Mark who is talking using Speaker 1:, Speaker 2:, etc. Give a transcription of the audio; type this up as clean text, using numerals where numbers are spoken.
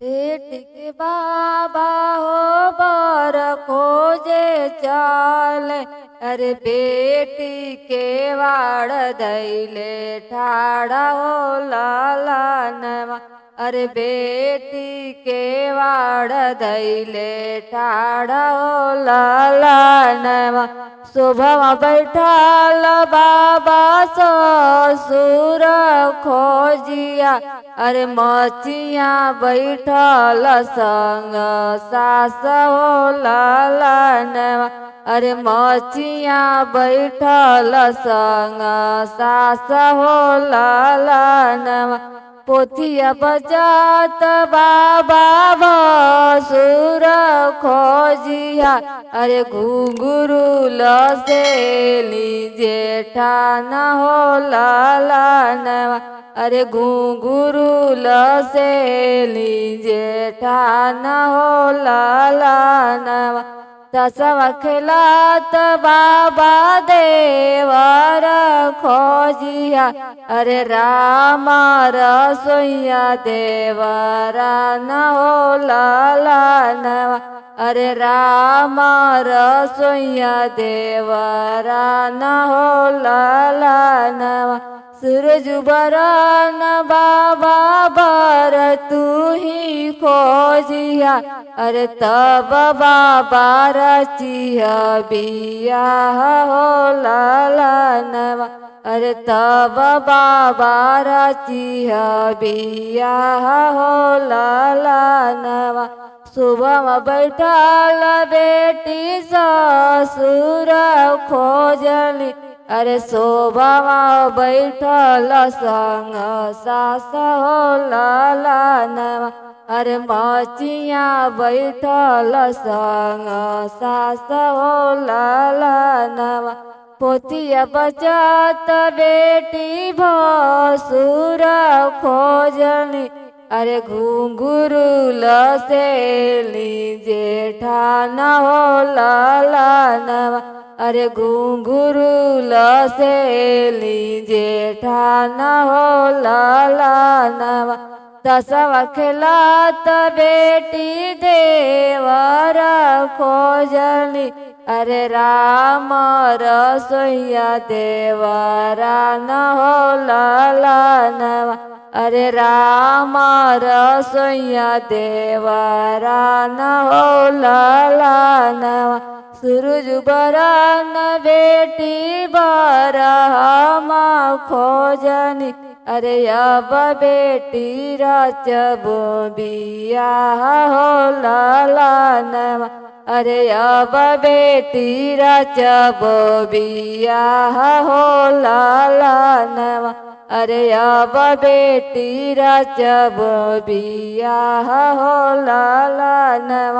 Speaker 1: टिक बाबा हो बर खोजे चाल। अरे बेटी के वाड़ धैले ठाड़ा हो लालनवा। अरे बेटी के वाड़ धैले ठाड़ा हो लालनवा। सुबह बैठाल बाबा ससुर खोजिया। अरे मचिया बैठल संग सास हो लालनवा। अरे मचिया बैठल संग सास हो लालनवा। पोथिया बजात बाबा भसुर खोजिया। अरे घुंघरू लसेली जेठान हो लालनवा। अरे घुंघरू लसेली जेठान हो लालनवा। तसवा खिलात बाबा देवर खोजिया। अरे राम रसोइया देवरा न हो लालनवा। अरे राम रसोइया देवरा न हो लालनवा। सूरज बरन बाबा बर तू ही खोजिया। अरे तब बाबा रचिया बियाह हो लालनवा। अरे तब बाबा रचिया बियाह हो लालनवा। सुबह बैठल बेटी ससुर खोजली। अरे शोभा बैठल संग सास हो लालनवा। अरे मचिया बैठल संग सास हो लालनवा। पोथिया बचत बेटी भसुर खोजली। अरे घुंघरू लसेली जेठान हो लालनवा। अरे घुंघरू लसेली जेठान हो लालनवा। तसवा खिलात बेटी देवर खोजली। अरे राम रसोइया देवरा न हो लालनवा। अरे राम रसोइया देवरा न हो लालनवा। सूरज बरन बेटी बरहम खोजनी। अरे अब बेटी रचबो बियाह हो लालनवा। अरे अब बेटी रचबो बियाह हो लालनवा। अरे अब बेटी रचबो बियाह हो लालनवा।